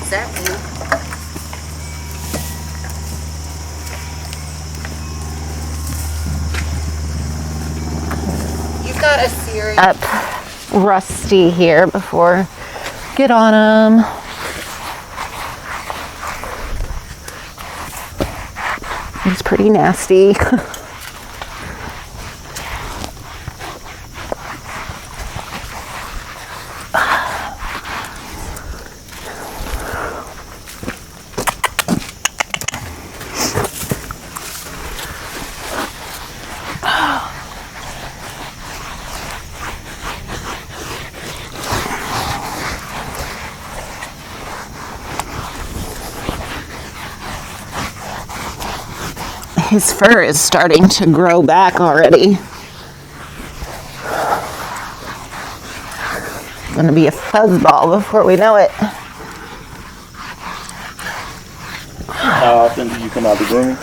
Exactly. You've got a series up Rusty here before. Get on him. He's pretty nasty. His fur is starting to grow back already. Gonna be a fuzzball before we know it. How often do you come out to grooming?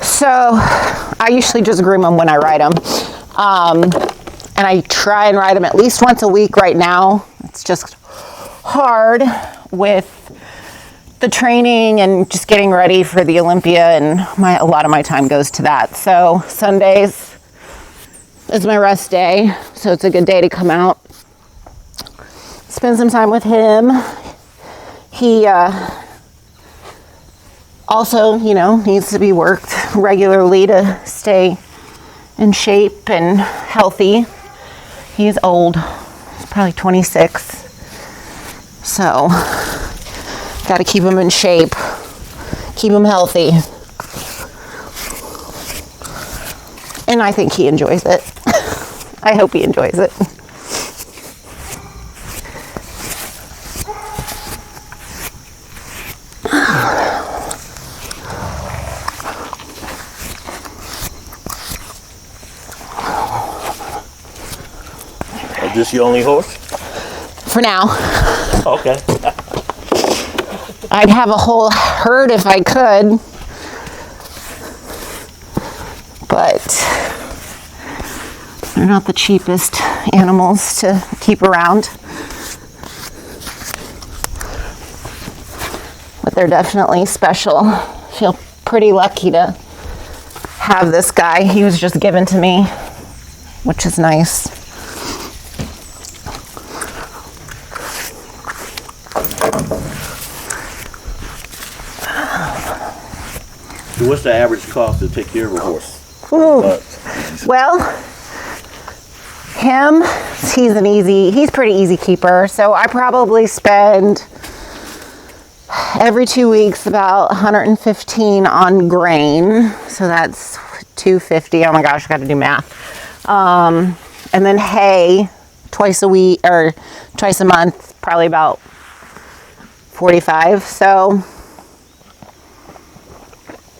So, I usually just groom them when I ride them. And I try and ride them at least once a week right now. It's just hard with the training and just getting ready for the Olympia, and a lot of my time goes to that. So Sundays is my rest day, so it's a good day to come out, spend some time with him. He also, needs to be worked regularly to stay in shape and healthy. He's old, he's probably 26, so got to keep him in shape, keep him healthy. And I think he enjoys it. I hope he enjoys it. Is this your only horse? For now. Okay. I'd have a whole herd if I could, but they're not the cheapest animals to keep around. But they're definitely special. I feel pretty lucky to have this guy. He was just given to me, which is nice. What's the average cost to take care of a horse? Ooh. Well, he's pretty easy keeper. So I probably spend every 2 weeks about 115 on grain. So that's 250. Oh my gosh, I got to do math. And then hay twice a week or twice a month, probably about 45. So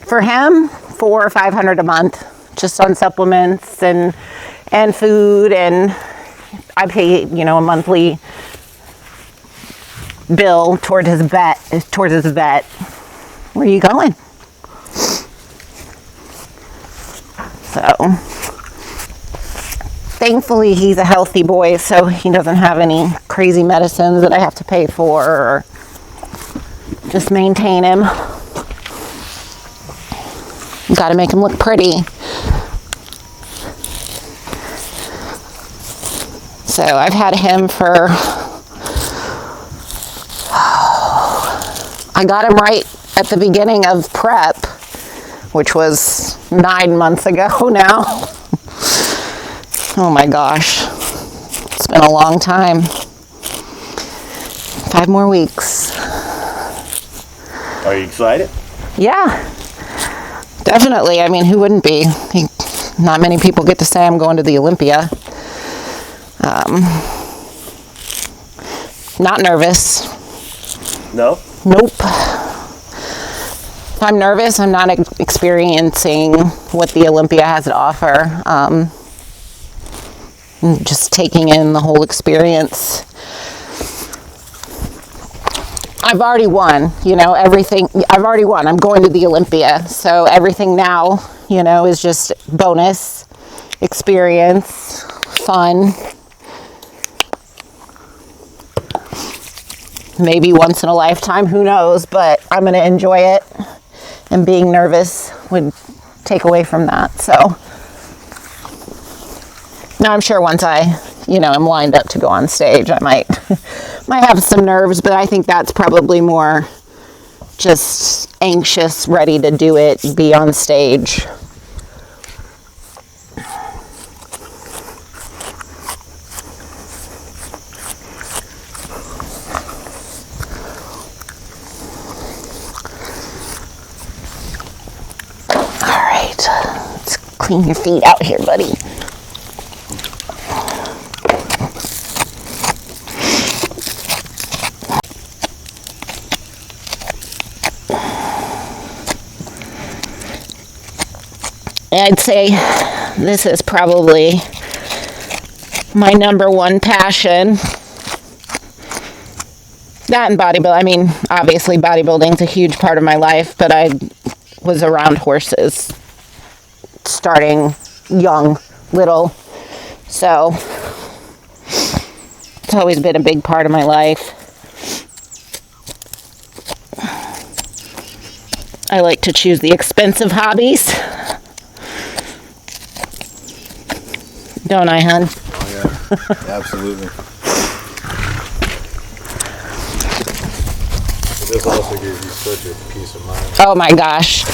for him, $400 or $500 a month, just on supplements and food, and I pay a monthly bill towards his vet. Where are you going? So thankfully he's a healthy boy, so he doesn't have any crazy medicines that I have to pay for or just maintain him. Got to make him look pretty. So I've had him for, I got him right at the beginning of prep, which was 9 months ago now. Oh my gosh. It's been a long time. 5 more weeks. Are you excited? Yeah. Definitely. I mean, who wouldn't be? Not many people get to say I'm going to the Olympia. Not nervous. No? Nope. If I'm nervous, I'm not experiencing what the Olympia has to offer. Just taking in the whole experience. I've already won, everything. I've already won. I'm going to the Olympia. So everything now, is just bonus, experience, fun. maybe once in a lifetime, who knows, but I'm going to enjoy it, and being nervous would take away from that. So now I'm sure once I, am lined up to go on stage, I might have some nerves, but I think that's probably more just anxious, ready to do it, be on stage. All right, let's clean your feet out here, buddy. I'd say this is probably my number one passion. That and bodybuilding. I mean, obviously bodybuilding is a huge part of my life, but I was around horses starting young, little. So it's always been a big part of my life. I like to choose the expensive hobbies. Don't I, hon? Oh, yeah. Absolutely. This also gives you such a peace of mind. Oh my gosh.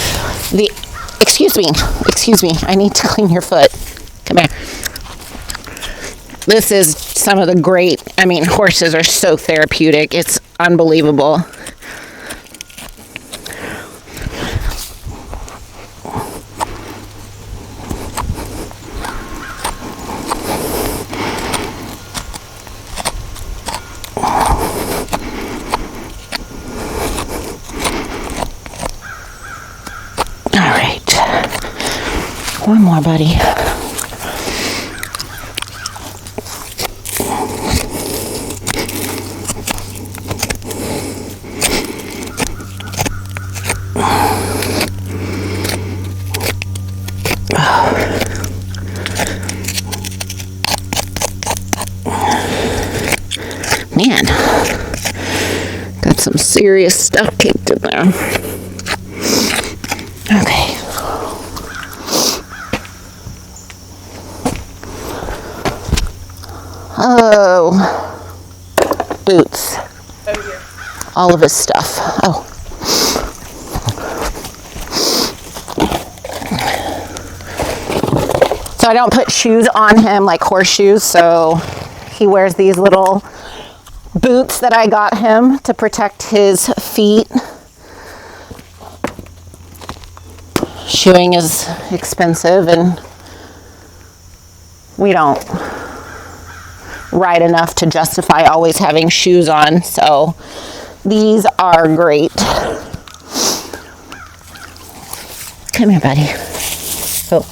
Excuse me. I need to clean your foot. Come here. This is some of the great, horses are so therapeutic. It's unbelievable. One more, buddy. Man, got some serious stuff kicked in there. Okay. Oh, boots. All of his stuff. Oh. So I don't put shoes on him like horseshoes, so he wears these little boots that I got him to protect his feet. Shoeing is expensive, and we don't ride enough to justify always having shoes on, so these are great. Come here, buddy. Oh.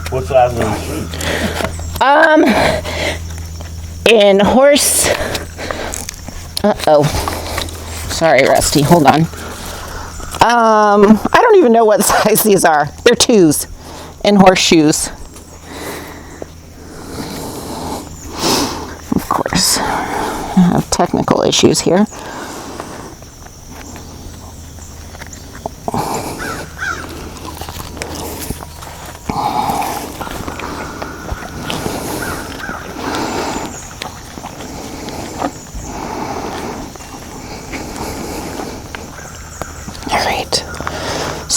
What size are the shoes? In horse. Uh-oh. Sorry, Rusty. Hold on. I don't even know what size these are. They're 2s in horseshoes. Of course. I have technical issues here.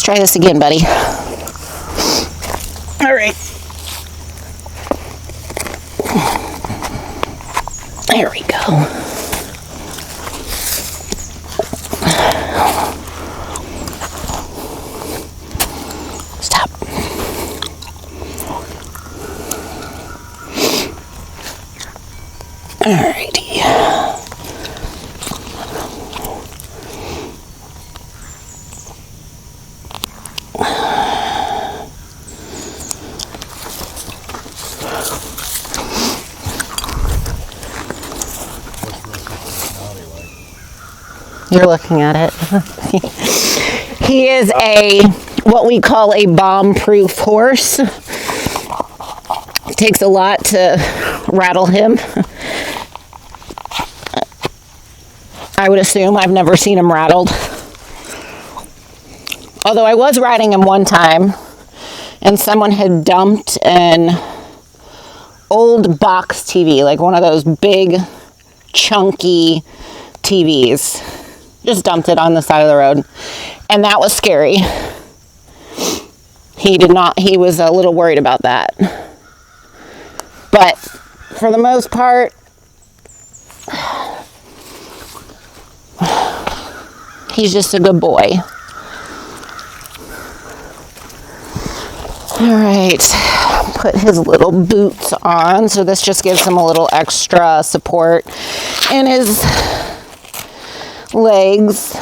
Try this again, buddy. All right. There we go. Stop. All righty. You're looking at it. He is a what we call a bomb-proof horse. It takes a lot to rattle him. I would assume. I've never seen him rattled. Although I was riding him one time, and someone had dumped an old box TV, like one of those big, chunky TVs. Just dumped it on the side of the road. And that was scary. He was a little worried about that. But for the most part, he's just a good boy. All right, put his little boots on. So this just gives him a little extra support in his legs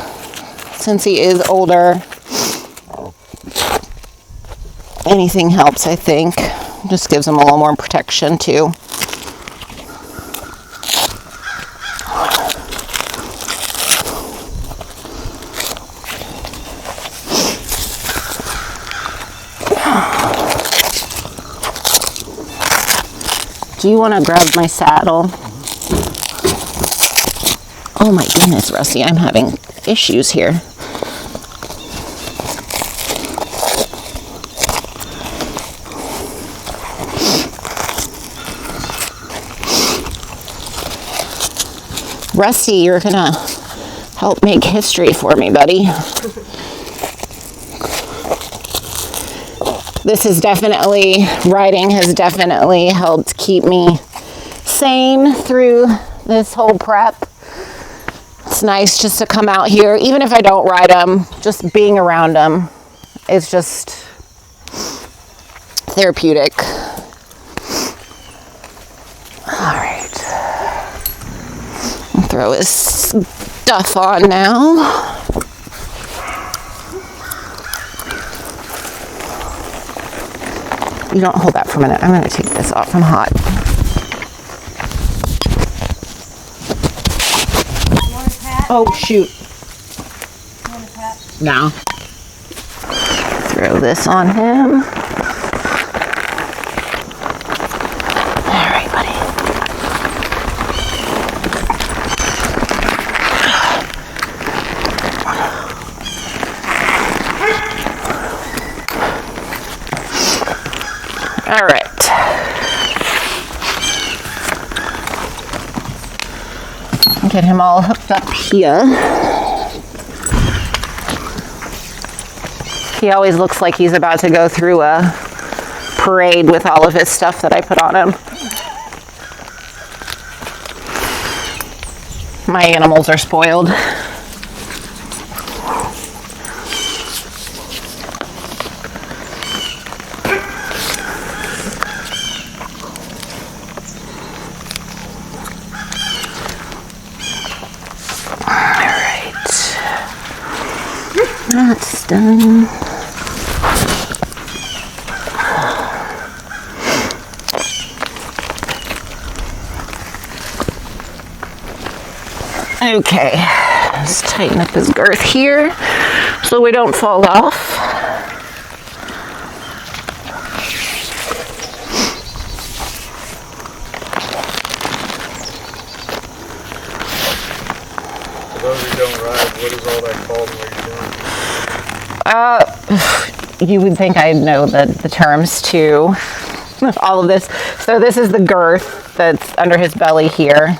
since he is older. Anything helps, I think. Just gives him a little more protection too. Do you want to grab my saddle? Oh my goodness, Rusty, I'm having issues here. Rusty, you're gonna help make history for me, buddy. This is definitely, riding has definitely helped keep me sane through this whole prep. It's nice just to come out here, even if I don't ride them, just being around them is just therapeutic. All right. I'll throw his stuff on now. You don't hold that for a minute. I'm going to take this off. I'm hot. You want a pat? Oh, shoot. You want a pat? No. Throw this on him. All right, buddy. All right. Get him all hooked up here. He always looks like he's about to go through a parade with all of his stuff that I put on him. My animals are spoiled. That's done. Okay, let's tighten up his girth here so we don't fall off. For those who don't ride, what is all that called and what are you doing? You would think I'd know the terms to all of this. So this is the girth that's under his belly here.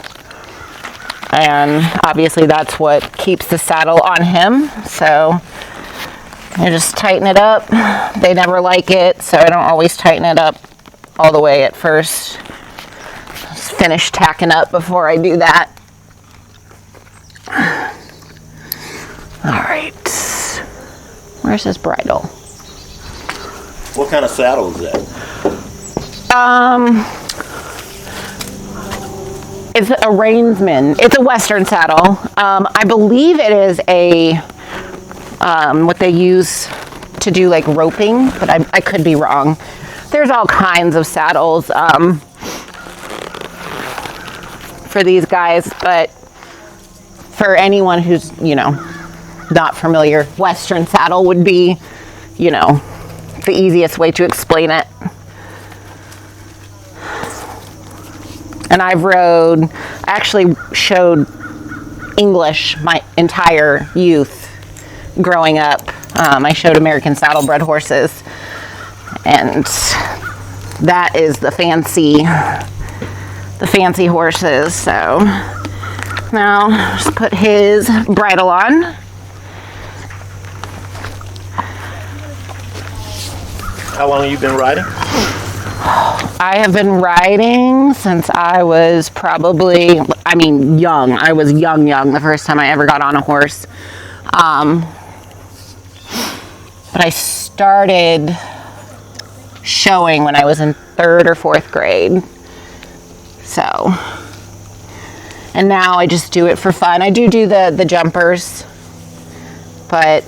And obviously that's what keeps the saddle on him. So you just tighten it up. They never like it, so I don't always tighten it up all the way at first. Just finish tacking up before I do that. All right. Where's his bridle? What kind of saddle is that? It's a Reinsman. It's a Western saddle. I believe it is a what they use to do like roping, but I could be wrong. There's all kinds of saddles for these guys, but for anyone who's, you know, not familiar, Western saddle would be you know, the easiest way to explain it. And I actually showed English my entire youth growing up. I showed American saddlebred horses, and that is the fancy horses. So now just put his bridle on. How long have you been riding? I have been riding since I was probably, young. I was young the first time I ever got on a horse. But I started showing when I was in 3rd or 4th grade. So, and now I just do it for fun. I do the jumpers, but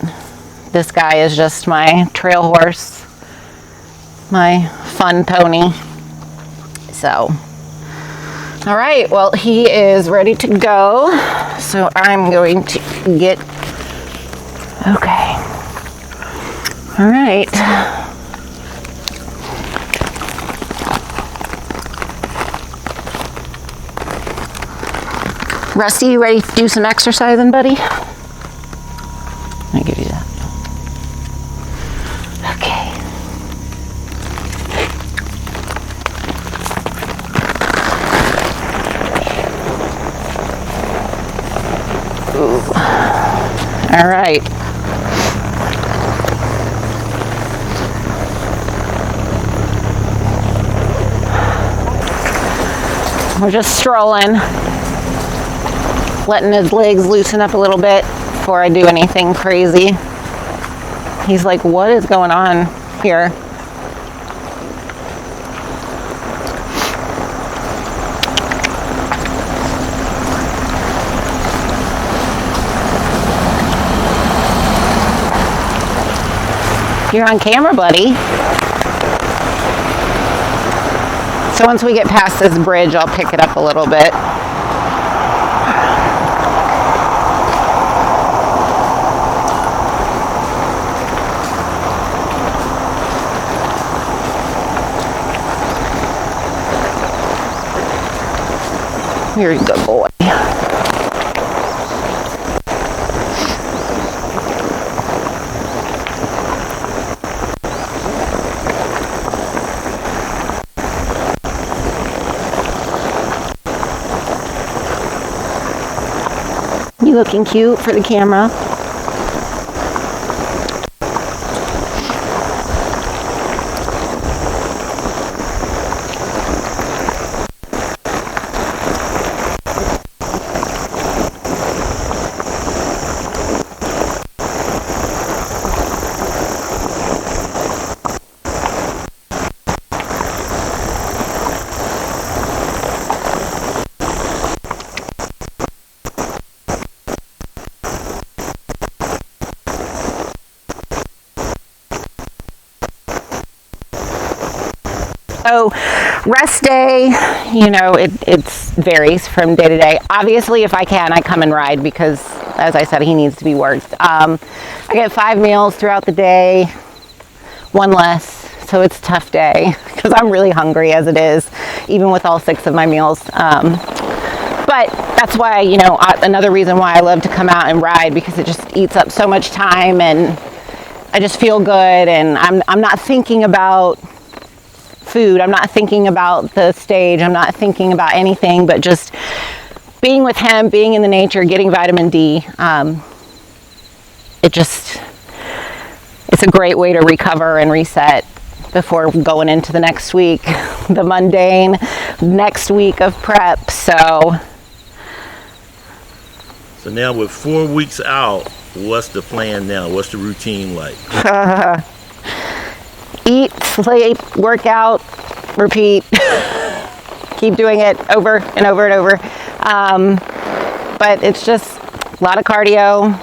this guy is just my trail horse, my fun pony. So, all right, well, he is ready to go. So I'm going to get, okay. All right. Rusty, you ready to do some exercising, buddy? Let me give you that. Okay. Ooh. All right. We're just strolling, letting his legs loosen up a little bit before I do anything crazy. He's like, what is going on here? You're on camera, buddy. So once we get past this bridge, I'll pick it up a little bit. You're a good boy. You looking cute for the camera. So rest day, you know, it varies from day to day. Obviously, if I can, I come and ride because, as I said, he needs to be worked. I get 5 meals throughout the day, 1 less, so it's a tough day because I'm really hungry as it is, even with all 6 of my meals. But that's why, you know, another reason why I love to come out and ride, because it just eats up so much time and I just feel good, and I'm not thinking about food, I'm not thinking about the stage, I'm not thinking about anything but just being with him, being in the nature, getting vitamin D. It's a great way to recover and reset before going into the next week, the mundane next week of prep. So now with 4 weeks out, what's the plan now? What's the routine like? Eat, sleep, work out, repeat. Keep doing it over and over and over. But it's just a lot of cardio.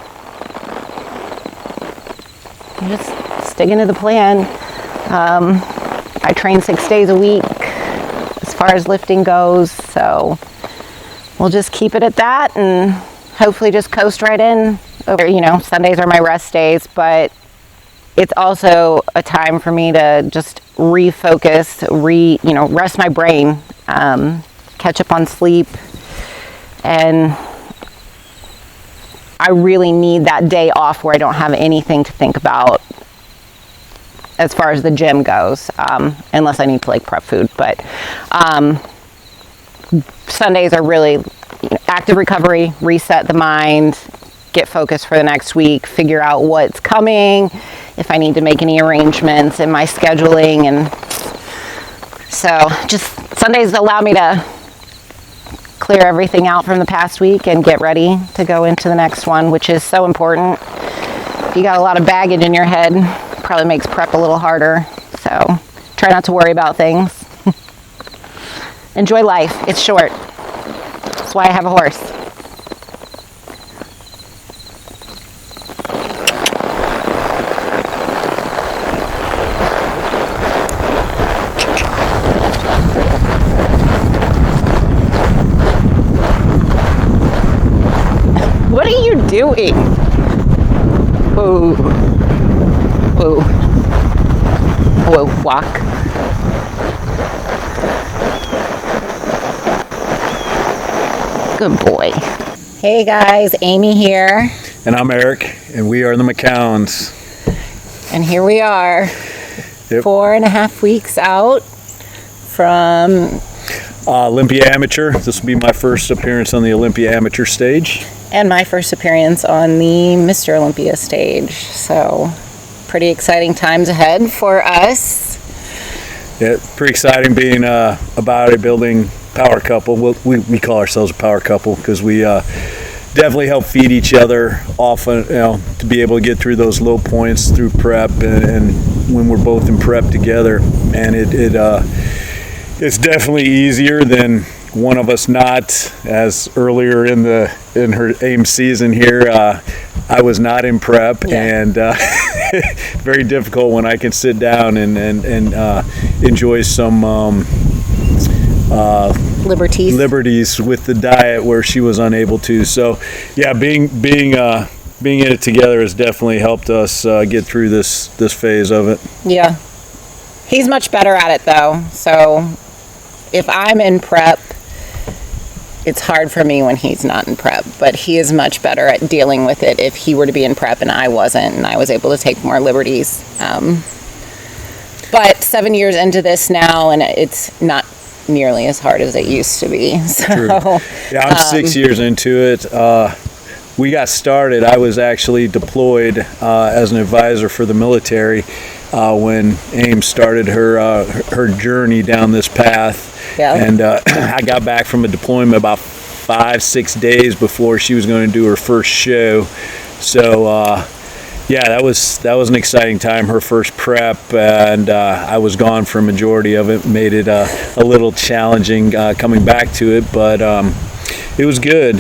Just sticking to the plan. I train 6 days a week as far as lifting goes. So we'll just keep it at that and hopefully just coast right in. You know, Sundays are my rest days, but it's also a time for me to just refocus, rest my brain, catch up on sleep. And I really need that day off where I don't have anything to think about as far as the gym goes, unless I need to like prep food. But Sundays are really active recovery, reset the mind, get focused for the next week, figure out what's coming, if I need to make any arrangements in my scheduling. And so just Sundays allow me to clear everything out from the past week and get ready to go into the next one, which is so important. If you got a lot of baggage in your head, probably makes prep a little harder. So try not to worry about things. Enjoy life. It's short. That's why I have a horse. What are you doing? Whoa. Whoa. Whoa, walk. Good boy. Hey guys, Amy here. And I'm Eric, and we are the McKowns. And here we are, Yep. 4.5 weeks out from Olympia Amateur. This will be my first appearance on the Olympia Amateur stage. and my first appearance on the Mr. Olympia stage. So pretty exciting times ahead for us. Yeah, pretty exciting being a bodybuilding power couple. We call ourselves a power couple because we definitely help feed each other often, to be able to get through those low points through prep and when we're both in prep together. And it's definitely easier than one of us not. As earlier in her AIM season here, I was not in prep, and very difficult when I can sit down and enjoy some liberties with the diet where she was unable to. So yeah, being in it together has definitely helped us get through this phase of it. Yeah. He's much better at it though. So if I'm in prep, it's hard for me when he's not in prep, but he is much better at dealing with it if he were to be in prep and I wasn't, and I was able to take more liberties. But 7 years into this now, and it's not nearly as hard as it used to be. So, True. Yeah, I'm 6 years into it. We got started. I was actually deployed as an advisor for the military when AIM started her journey down this path. Yeah. And I got back from a deployment about 5-6 days before she was going to do her first show. So yeah, that was an exciting time, her first prep, and I was gone for a majority of it. Made it a little challenging coming back to it, but it was good.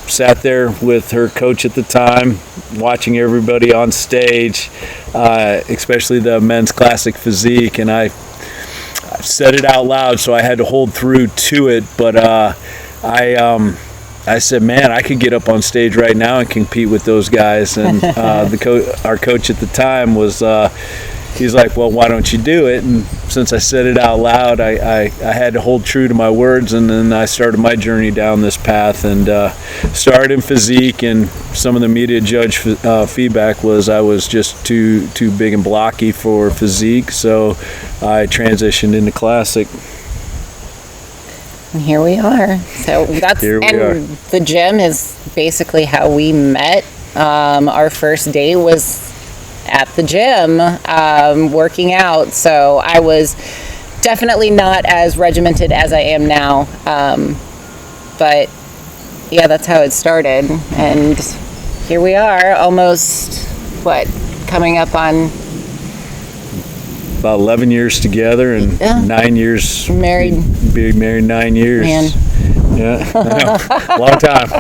Sat there with her coach at the time, watching everybody on stage, especially the men's classic physique, and I said it out loud, so I had to hold through to it. But I said, man, I could get up on stage right now and compete with those guys. And our coach at the time was, he's like, well, why don't you do it? And since I said it out loud, I had to hold true to my words. And then I started my journey down this path and started in physique. And some of the media judge feedback was I was just too big and blocky for physique. So I transitioned into classic. And here we are. So the gym is basically how we met. Our first date was at the gym, working out. So I was definitely not as regimented as I am now. But yeah, that's how it started. And here we are, almost, coming up on about 11 years together and 9 years married. Being married 9 years. Man. Yeah, I know. Long time.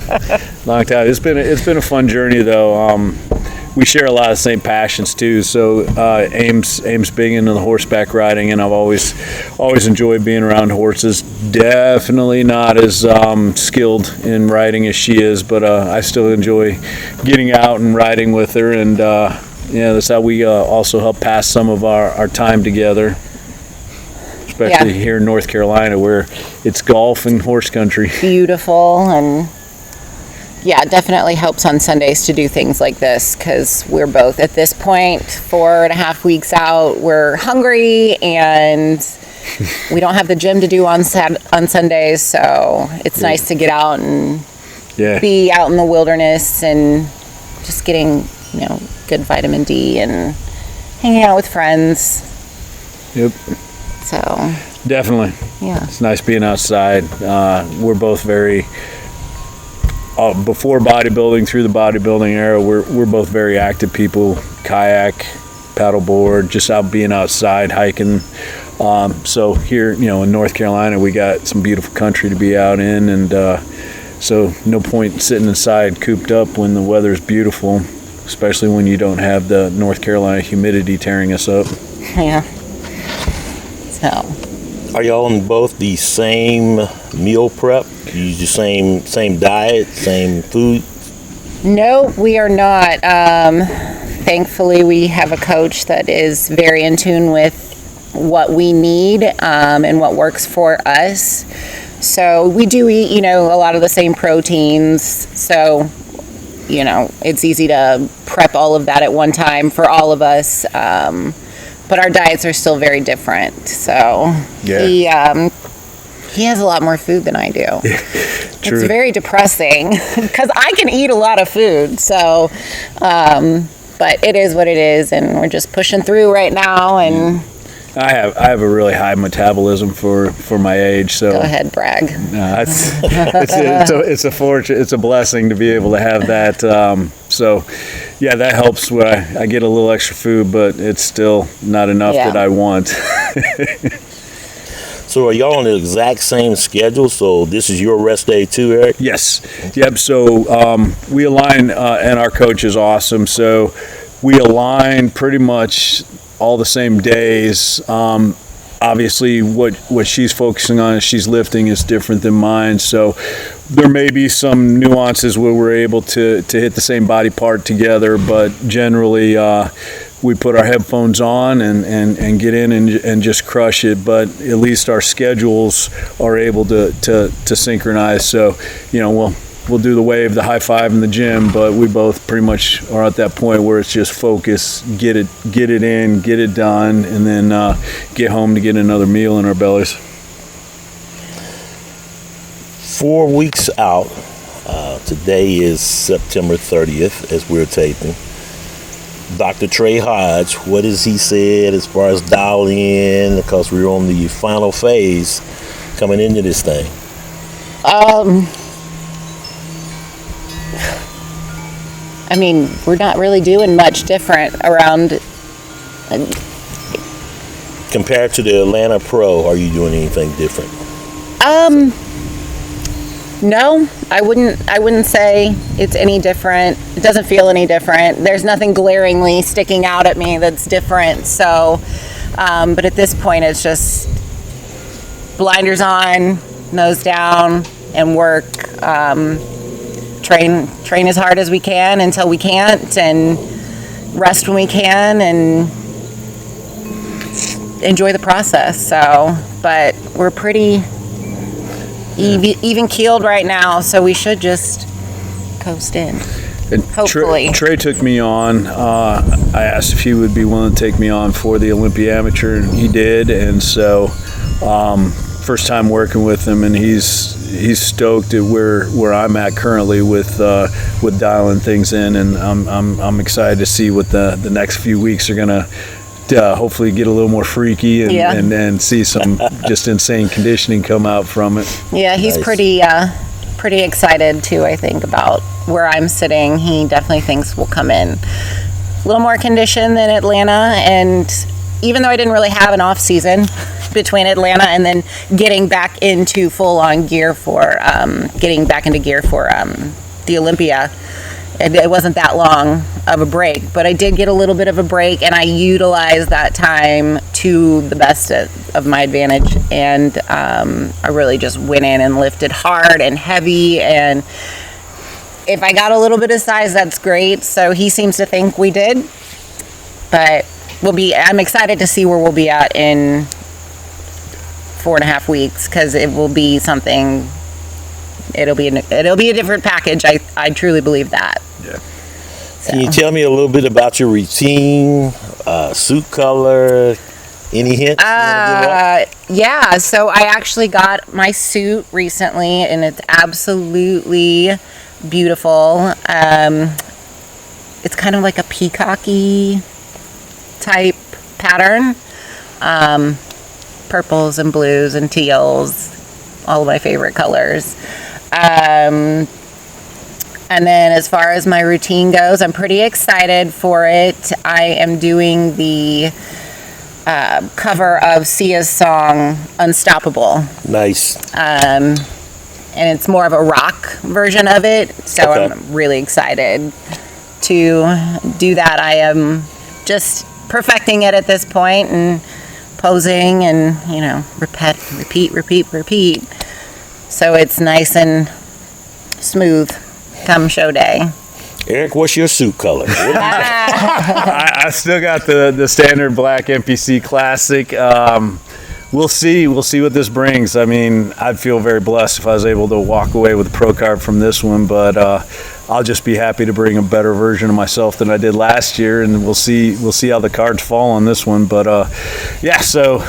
It's been a fun journey though. We share a lot of the same passions too. So Aim's big into the horseback riding, and I've always enjoyed being around horses. Definitely not as skilled in riding as she is, but I still enjoy getting out and riding with her. And that's how we also help pass some of our time together, especially here in North Carolina, where it's golf and horse country. Beautiful, and it definitely helps on Sundays to do things like this, because we're both at this point 4.5 weeks out. We're hungry and we don't have the gym to do on Sundays, so it's nice to get out and be out in the wilderness and just getting good vitamin D and hanging out with friends. Yep. So definitely, it's nice being outside. We're both very before bodybuilding, through the bodybuilding era, we're both very active people. Kayak, paddleboard, just out being outside, hiking. So here, in North Carolina, we got some beautiful country to be out in, and so no point sitting inside cooped up when the weather's beautiful, especially when you don't have the North Carolina humidity tearing us up. Yeah. So. Are y'all on both the same meal prep? You use the same diet, same food? No, we are not. Thankfully, we have a coach that is very in tune with what we need and what works for us. So we do eat, a lot of the same proteins. So, it's easy to prep all of that at one time for all of us. But our diets are still very different. So he has a lot more food than I do. True. It's very depressing because I can eat a lot of food. So, but it is what it is, and we're just pushing through right now. And I have a really high metabolism for my age. So go ahead, brag. It's a fortune. It's a blessing to be able to have that. That helps when I get a little extra food, but it's still not enough that I want. So are y'all on the exact same schedule? So this is your rest day too, Eric? Yes. Yep. So we align, and our coach is awesome. So we align pretty much all the same days. Obviously, what she's focusing on as she's lifting is different than mine. So there may be some nuances where we're able to hit the same body part together, but generally we put our headphones on and get in and just crush it. But at least our schedules are able to synchronize. So, we'll do the wave, the high five in the gym, but we both pretty much are at that point where it's just focus, get it in, get it done, and then get home to get another meal in our bellies. 4 weeks out. Today is September 30th as we're taping. Dr. Trey Hodge, what has he said as far as dialing in? Because we're on the final phase coming into this thing. We're not really doing much different around. Compared to the Atlanta Pro, are you doing anything different? No, I wouldn't say it's any different. It doesn't feel any different. There's nothing glaringly sticking out at me that's different. So, but at this point, it's just blinders on, nose down, and work. Train as hard as we can until we can't, and rest when we can, and enjoy the process. So, but we're pretty even keeled right now, so we should just coast in. And hopefully. Trey took me on. I asked if he would be willing to take me on for the Olympia Amateur, and he did. And so, first time working with him, and he's stoked at where I'm at currently with dialing things in, and I'm excited to see what the next few weeks are gonna hopefully get a little more freaky and see some just insane conditioning come out from it. Yeah, he's pretty excited too, I think, about where I'm sitting. He definitely thinks we'll come in a little more conditioned than Atlanta, and even though I didn't really have an off season between Atlanta and then getting back into full-on gear for the Olympia, it wasn't that long of a break, but I did get a little bit of a break, and I utilized that time to the best of my advantage, and I really just went in and lifted hard and heavy, and if I got a little bit of size, that's great. So he seems to think we did, But I'm excited to see where we'll be at in 4.5 weeks, because it will be something. It'll be a different package. I truly believe that. Yeah. Can you tell me a little bit about your routine, suit color, any hints? Yeah, so I actually got my suit recently, and it's absolutely beautiful. It's kind of like a peacocky type pattern. Purples and blues and teals, all of my favorite colors. And then as far as my routine goes, I'm pretty excited for it. I am doing the cover of Sia's song Unstoppable. Nice. And it's more of a rock version of it, so Okay. I'm really excited to do that. I am just perfecting it at this point and posing and, repeat. So it's nice and smooth come show day. Eric, what's your suit color? I still got the standard black NPC Classic. We'll see what this brings. I mean, I'd feel very blessed if I was able to walk away with a pro card from this one, but I'll just be happy to bring a better version of myself than I did last year, and we'll see how the cards fall on this one. But yeah, so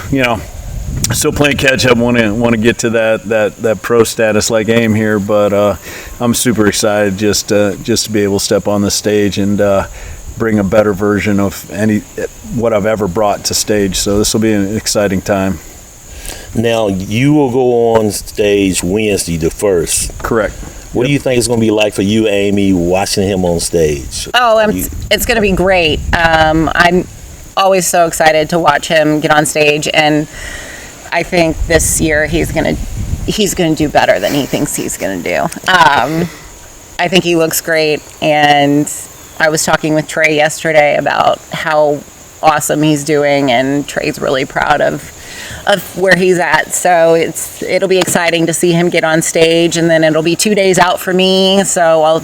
still playing catch up. Want to get to that pro status like Aim here, but I'm super excited just to be able to step on the stage and bring a better version of what I've ever brought to stage. So this will be an exciting time. Now, you will go on stage Wednesday the 1st. Correct. What do you think it's going to be like for you, Amy, watching him on stage? It's going to be great. I'm always so excited to watch him get on stage, and I think this year he's going to do better than he thinks he's going to do. I think he looks great, and I was talking with Trey yesterday about how awesome he's doing, and Trey's really proud of where he's at. So it'll be exciting to see him get on stage, and then it'll be 2 days out for me, so I'll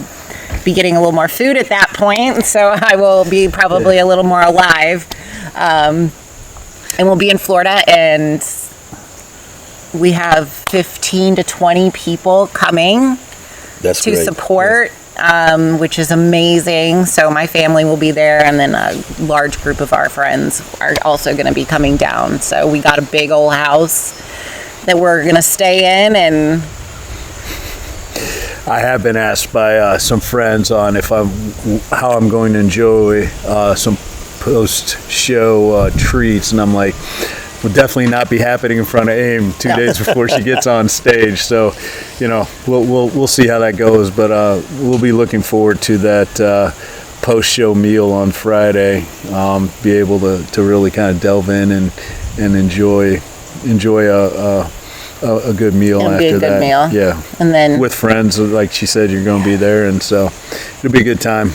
be getting a little more food at that point, so I will be probably a little more alive. And we'll be in Florida, and we have 15 to 20 people coming That's to great. support, which is amazing. So my family will be there, and then a large group of our friends are also going to be coming down. So we got a big old house that we're going to stay in. And I have been asked by some friends on how I'm going to enjoy some post-show treats, and I'm like, will definitely not be happening in front of Aim 2 days before she gets on stage. So, we'll see how that goes, but we'll be looking forward to that post-show meal on Friday. Be able to really kind of delve in and enjoy a good meal It'll after be a that. good meal. Yeah, And then with friends, like she said, you're going to be there, and so it'll be a good time.